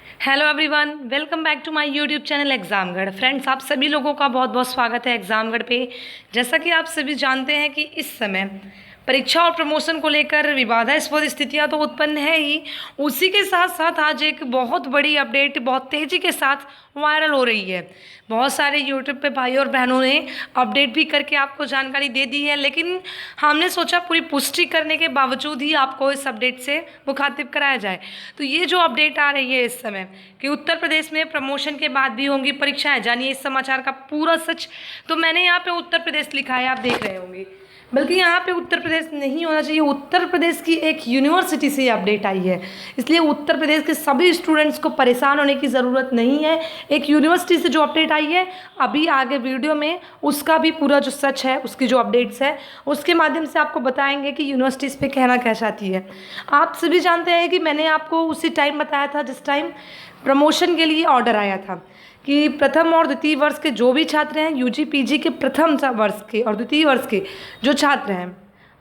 Hello everyone, welcome back to my YouTube channel Examgarh. Friends, आप सभी लोगों का बहुत बहुत स्वागत है एग्जामगढ़ पे। जैसा कि आप सभी जानते हैं कि इस समय परीक्षा और प्रमोशन को लेकर विवादास्पद स्थितियां तो उत्पन्न है ही, उसी के साथ साथ आज एक बहुत बड़ी अपडेट बहुत तेज़ी के साथ वायरल हो रही है। बहुत सारे यूट्यूब पे भाई और बहनों ने अपडेट भी करके आपको जानकारी दे दी है, लेकिन हमने सोचा पूरी पुष्टि करने के बावजूद ही आपको इस अपडेट से मुखातिब कराया जाए। तो ये जो अपडेट आ रही है इस समय कि उत्तर प्रदेश में प्रमोशन के बाद भी होंगी परीक्षाएं, जानिए इस समाचार का पूरा सच। तो मैंने यहाँ पे उत्तर प्रदेश लिखा है, आप देख रहे होंगे, बल्कि यहाँ पे उत्तर प्रदेश नहीं होना चाहिए, उत्तर प्रदेश की एक यूनिवर्सिटी से ये अपडेट आई है। इसलिए उत्तर प्रदेश के सभी स्टूडेंट्स को परेशान होने की ज़रूरत नहीं है। एक यूनिवर्सिटी से जो अपडेट आई है, अभी आगे वीडियो में उसका भी पूरा जो सच है, उसकी जो अपडेट्स है, उसके माध्यम से आपको बताएंगे कि यूनिवर्सिटी इस पर कहना क्या चाहती है। आप सभी जानते हैं कि मैंने आपको उसी टाइम बताया था जिस टाइम प्रमोशन के लिए ऑर्डर आया था कि प्रथम और द्वितीय वर्ष के जो भी छात्र हैं, यूजी पीजी के प्रथम वर्ष के और द्वितीय वर्ष के जो छात्र हैं,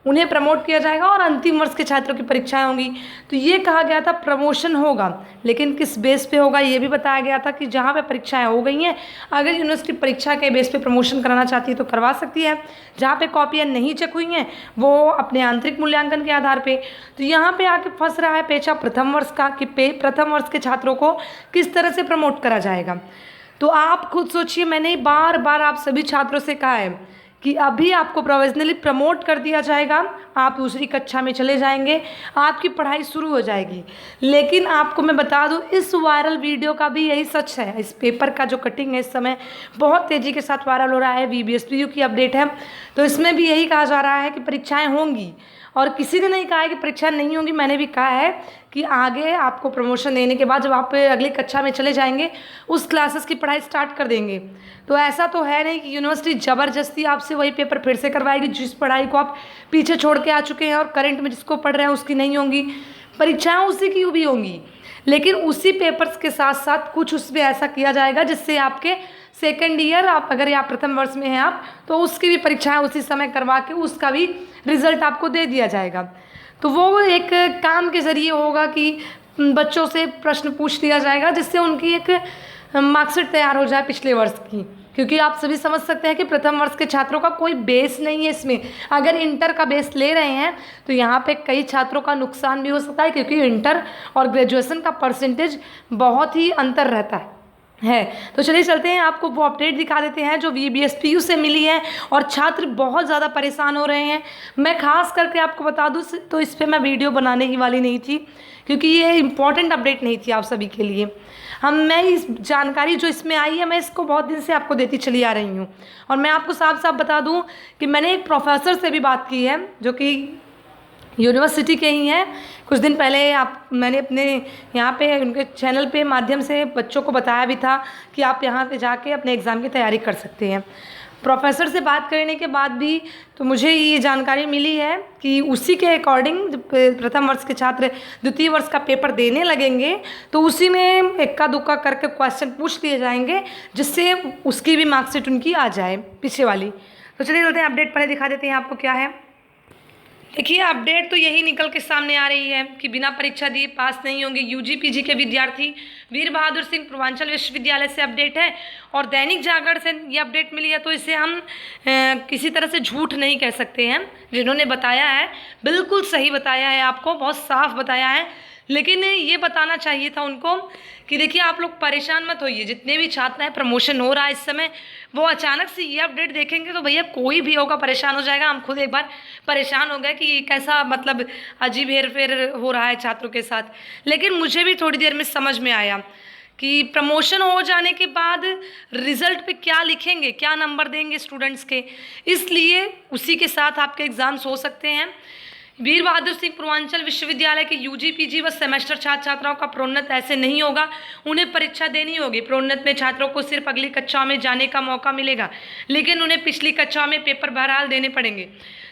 उन्हें प्रमोट किया जाएगा और अंतिम वर्ष के छात्रों की परीक्षाएं होंगी। तो ये कहा गया था प्रमोशन होगा, लेकिन किस बेस पे होगा ये भी बताया गया था कि जहाँ पे परीक्षाएं हो गई हैं, अगर यूनिवर्सिटी परीक्षा के बेस पे प्रमोशन कराना चाहती है तो करवा सकती है। जहाँ पे कॉपियाँ नहीं चेक हुई हैं वो अपने आंतरिक मूल्यांकन के आधार पर। तो यहाँ पर आके फंस रहा है पेचा प्रथम वर्ष का कि प्रथम वर्ष के छात्रों को किस तरह से प्रमोट करा जाएगा। तो आप खुद सोचिए, मैंने बार बार आप सभी छात्रों से कहा है कि अभी आपको प्रोविजनली प्रमोट कर दिया जाएगा, आप दूसरी कक्षा में चले जाएंगे, आपकी पढ़ाई शुरू हो जाएगी। लेकिन आपको मैं बता दूं, इस वायरल वीडियो का भी यही सच है। इस पेपर का जो कटिंग है इस समय बहुत तेज़ी के साथ वायरल हो रहा है, VBSPU की अपडेट है। तो इसमें भी यही कहा जा रहा है कि परीक्षाएँ होंगी, और किसी ने नहीं कहा है कि परीक्षा नहीं होंगी। मैंने भी कहा है कि आगे आपको प्रमोशन देने के बाद जब आप अगली कक्षा में चले जाएंगे, उस क्लासेस की पढ़ाई स्टार्ट कर देंगे। तो ऐसा तो है नहीं कि यूनिवर्सिटी ज़बरदस्ती आपसे वही पेपर फिर से करवाएगी जिस पढ़ाई को आप पीछे छोड़ के आ चुके हैं, और करंट में जिसको पढ़ रहे हैं उसकी नहीं होंगी। परीक्षाएँ उसी की भी होंगी, लेकिन उसी पेपर्स के साथ साथ कुछ उसमें ऐसा किया जाएगा जिससे आपके सेकेंड ईयर, आप अगर या प्रथम वर्ष में हैं आप, तो उसकी भी परीक्षाएं उसी समय करवा के उसका भी रिजल्ट आपको दे दिया जाएगा। तो वो एक काम के ज़रिए होगा कि बच्चों से प्रश्न पूछ लिया जाएगा जिससे उनकी एक मार्कशीट तैयार हो जाए पिछले वर्ष की। क्योंकि आप सभी समझ सकते हैं कि प्रथम वर्ष के छात्रों का कोई बेस नहीं है इसमें। अगर इंटर का बेस ले रहे हैं तो यहाँ पे कई छात्रों का नुकसान भी हो सकता है, क्योंकि इंटर और ग्रेजुएशन का परसेंटेज बहुत ही अंतर रहता है। तो चलिए चलते हैं, आपको वो अपडेट दिखा देते हैं जो VBSPU से मिली है, और छात्र बहुत ज़्यादा परेशान हो रहे हैं। मैं खास करके आपको बता दूं, तो इस पे मैं वीडियो बनाने ही वाली नहीं थी, क्योंकि ये इम्पॉर्टेंट अपडेट नहीं थी आप सभी के लिए। मैं इस जानकारी जो इसमें आई है, मैं इसको बहुत दिन से आपको देती चली आ रही हूँ। और मैं आपको साफ साफ बता दूँ कि मैंने एक प्रोफेसर से भी बात की है जो कि यूनिवर्सिटी के ही हैं। कुछ दिन पहले मैंने अपने यहाँ पे उनके चैनल पे माध्यम से बच्चों को बताया भी था कि आप यहाँ पे जाके अपने एग्ज़ाम की तैयारी कर सकते हैं। प्रोफेसर से बात करने के बाद भी तो मुझे ये जानकारी मिली है कि उसी के अकॉर्डिंग प्रथम वर्ष के छात्र द्वितीय वर्ष का पेपर देने लगेंगे तो उसी में इक्का दुक्का करके क्वेश्चन पूछ लिए जाएंगे, जिससे उसकी भी मार्कशीट उनकी आ जाए पीछे वाली। तो चलिए चलते हैं, अपडेट पहले दिखा देते हैं आपको क्या है। देखिए, अपडेट तो यही निकल के सामने आ रही है कि बिना परीक्षा दिए पास नहीं होंगे यूजी पीजी के विद्यार्थी। वीर बहादुर सिंह पूर्वांचल विश्वविद्यालय से अपडेट है, और दैनिक जागरण से ये अपडेट मिली है। तो इसे हम किसी तरह से झूठ नहीं कह सकते हैं। जिन्होंने बताया है बिल्कुल सही बताया है, आपको बहुत साफ बताया है। लेकिन ये बताना चाहिए था उनको कि देखिए, आप लोग परेशान मत होइए। जितने भी छात्र हैं, प्रमोशन हो रहा है इस समय, वो अचानक से ये अपडेट देखेंगे तो भैया कोई भी होगा परेशान हो जाएगा। हम खुद एक बार परेशान हो गए कि कैसा मतलब अजीब हेर फेर हो रहा है छात्रों के साथ। लेकिन मुझे भी थोड़ी देर में समझ में आया कि प्रमोशन हो जाने के बाद रिज़ल्ट पे क्या लिखेंगे, क्या नंबर देंगे स्टूडेंट्स के। इसलिए उसी के साथ आपके एग्ज़ाम्स हो सकते हैं। वीर बहादुर सिंह पूर्वांचल विश्वविद्यालय के यूजी पीजी व सेमेस्टर छात्र छात्राओं का प्रोन्नत ऐसे नहीं होगा, उन्हें परीक्षा देनी होगी। प्रोन्नत में छात्रों को सिर्फ अगली कक्षा में जाने का मौका मिलेगा, लेकिन उन्हें पिछली कक्षा में पेपर बहरहाल देने पड़ेंगे।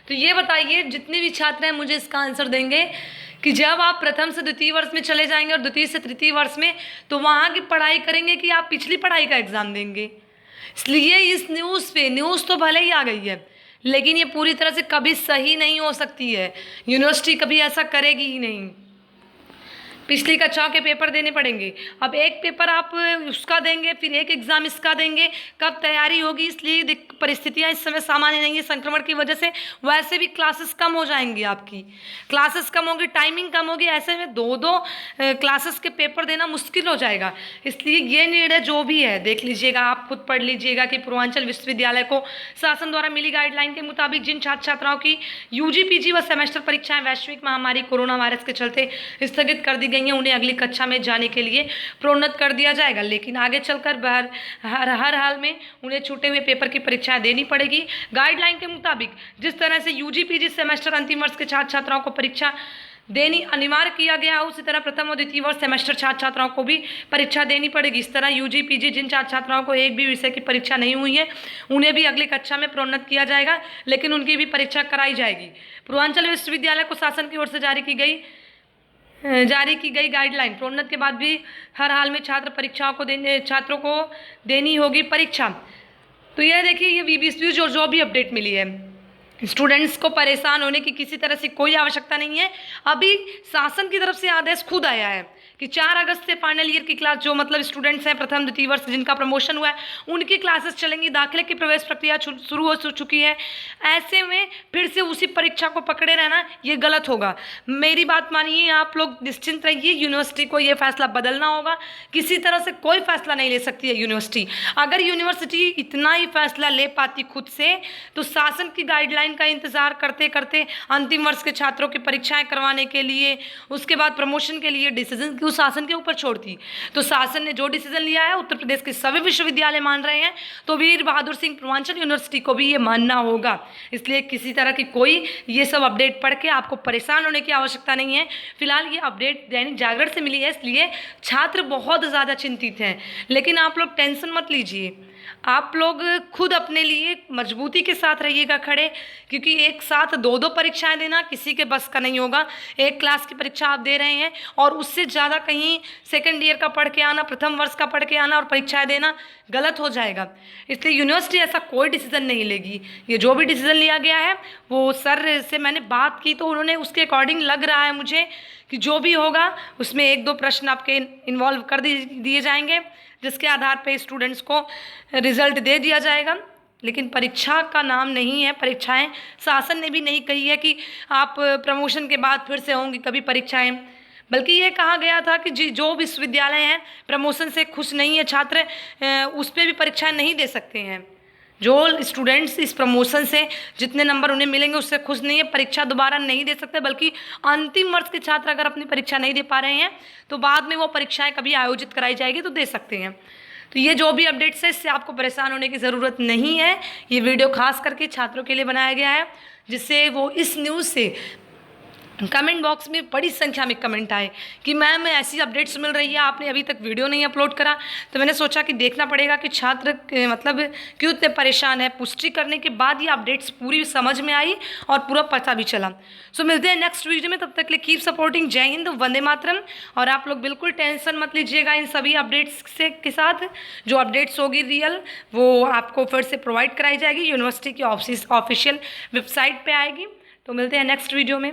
तो ये बताइए, जितने भी छात्र हैं मुझे इसका आंसर देंगे कि जब आप प्रथम से द्वितीय वर्ष में चले जाएंगे और द्वितीय से तृतीय वर्ष में, तो वहाँ की पढ़ाई करेंगे कि आप पिछली पढ़ाई का एग्ज़ाम देंगे। इसलिए इस न्यूज़ तो भले ही आ गई है, लेकिन ये पूरी तरह से कभी सही नहीं हो सकती है। यूनिवर्सिटी कभी ऐसा करेगी ही नहीं। पिछली कक्षाओं के पेपर देने पड़ेंगे। अब एक पेपर आप उसका देंगे, फिर एक एग्ज़ाम इसका देंगे, कब तैयारी होगी। इसलिए परिस्थितियाँ इस समय सामान्य नहीं है संक्रमण की वजह से। वैसे भी क्लासेस कम हो जाएंगी, आपकी क्लासेस कम होगी, टाइमिंग कम होगी, ऐसे में दो क्लासेस के पेपर देना मुश्किल हो जाएगा। इसलिए ये निर्णय जो भी है देख लीजिएगा, आप खुद पढ़ लीजिएगा कि पूर्वांचल विश्वविद्यालय को शासन द्वारा मिली गाइडलाइन के मुताबिक जिन छात्र छात्राओं की यूजी पीजी व सेमेस्टर परीक्षाएं वैश्विक महामारी कोरोना वायरस के चलते स्थगित कर दी गई हैं, उन्हें अगली कक्षा में जाने के लिए प्रोन्नत कर दिया जाएगा। लेकिन आगे चलकर हर हाल में उन्हें छूटे हुए पेपर की परीक्षाएं देनी पड़ेगी। गाइडलाइन के मुताबिक जिस तरह से यूजी पीजी सेमेस्टर अंतिम वर्ष के छात्र छात्राओं को परीक्षा देनी अनिवार्य किया गया, उसी तरह प्रथम और द्वितीय वर्ष सेमेस्टर छात्र छात्राओं को भी परीक्षा देनी पड़ेगी। इस तरह यूजी पीजी जिन छात्र छात्राओं को एक भी विषय की परीक्षा नहीं हुई है, उन्हें भी अगली कक्षा में प्रोन्नत किया जाएगा, लेकिन उनकी भी परीक्षा कराई जाएगी। पूर्वांचल विश्वविद्यालय को शासन की ओर से जारी की गई गाइडलाइन प्रोन्नत के बाद भी हर हाल में छात्रों को देनी होगी परीक्षा। तो यह देखिए, ये बीबीसी जो भी अपडेट मिली है, स्टूडेंट्स को परेशान होने की किसी तरह से कोई आवश्यकता नहीं है। अभी शासन की तरफ से आदेश खुद आया है कि 4 अगस्त से फाइनल ईयर की क्लास, जो मतलब स्टूडेंट्स हैं प्रथम द्वितीय वर्ष जिनका प्रमोशन हुआ है, उनकी क्लासेस चलेंगी। दाखिले की प्रवेश प्रक्रिया शुरू हो चुकी है। ऐसे में फिर से उसी परीक्षा को पकड़े रहना ये गलत होगा। मेरी बात मानिए, आप लोग निश्चिंत रहिए, यूनिवर्सिटी को ये फैसला बदलना होगा। किसी तरह से कोई फैसला नहीं ले सकती है यूनिवर्सिटी। अगर यूनिवर्सिटी इतना ही फैसला ले पाती खुद से, तो शासन की गाइडलाइन का इंतजार करते करते अंतिम वर्ष के छात्रों की परीक्षाएं करवाने के लिए, उसके बाद प्रमोशन के लिए डिसीजन क्यों शासन के ऊपर छोड़ती। तो शासन ने जो डिसीजन लिया है, उत्तर प्रदेश के सभी विश्वविद्यालय मान रहे हैं, तो वीर बहादुर सिंह पूर्वांचल यूनिवर्सिटी को भी ये मानना होगा। इसलिए किसी तरह की कोई ये सब अपडेट पढ़ के आपको परेशान होने की आवश्यकता नहीं है। फिलहाल ये अपडेट दैनिक जागरण से मिली है, इसलिए छात्र बहुत ज़्यादा चिंतित हैं। लेकिन आप लोग टेंशन मत लीजिए, आप लोग खुद अपने लिए मजबूती के साथ रहिएगा खड़े, क्योंकि एक साथ दो परीक्षाएं देना किसी के बस का नहीं होगा। एक क्लास की परीक्षा आप दे रहे हैं और उससे ज़्यादा कहीं सेकेंड ईयर का पढ़ के आना, प्रथम वर्ष का पढ़ के आना और परीक्षाएं देना गलत हो जाएगा। इसलिए यूनिवर्सिटी ऐसा कोई डिसीजन नहीं लेगी। ये जो भी डिसीजन लिया गया है, वो सर से मैंने बात की तो उन्होंने उसके अकॉर्डिंग लग रहा है मुझे कि जो भी होगा उसमें 1-2 प्रश्न आपके इन्वॉल्व कर दिए जाएंगे, जिसके आधार पे स्टूडेंट्स को रिजल्ट दे दिया जाएगा। लेकिन परीक्षा का नाम नहीं है परीक्षाएं। शासन ने भी नहीं कही है कि आप प्रमोशन के बाद फिर से होंगी कभी परीक्षाएं, बल्कि ये कहा गया था कि जो विश्वविद्यालय हैं प्रमोशन से खुश नहीं है छात्र, उस पर भी परीक्षाएं नहीं दे सकते हैं। जो स्टूडेंट्स इस प्रमोशन से जितने नंबर उन्हें मिलेंगे उससे खुश नहीं है, परीक्षा दोबारा नहीं दे सकते, बल्कि अंतिम वर्ष के छात्र अगर अपनी परीक्षा नहीं दे पा रहे हैं तो बाद में वो परीक्षाएं कभी आयोजित कराई जाएगी तो दे सकते हैं। तो ये जो भी अपडेट्स है, इससे आपको परेशान होने की ज़रूरत नहीं है। ये वीडियो खास करके छात्रों के लिए बनाया गया है, जिससे वो इस न्यूज़ से कमेंट बॉक्स में बड़ी संख्या में कमेंट आए कि मैम ऐसी अपडेट्स मिल रही है, आपने अभी तक वीडियो नहीं अपलोड करा। तो मैंने सोचा कि देखना पड़ेगा कि छात्र मतलब क्यों इतने परेशान है। पुष्टि करने के बाद ये अपडेट्स पूरी समझ में आई और पूरा पता भी चला। सो मिलते हैं नेक्स्ट वीडियो में, तब तक के लिए कीप सपोर्टिंग। जय हिंद, वंदे मातरम। और आप लोग बिल्कुल टेंशन मत लीजिएगा इन सभी अपडेट्स के साथ। जो अपडेट्स होगी रियल, वो आपको फिर से प्रोवाइड कराई जाएगी, यूनिवर्सिटी की ऑफिशियल वेबसाइट पर आएगी। तो मिलते हैं नेक्स्ट वीडियो में।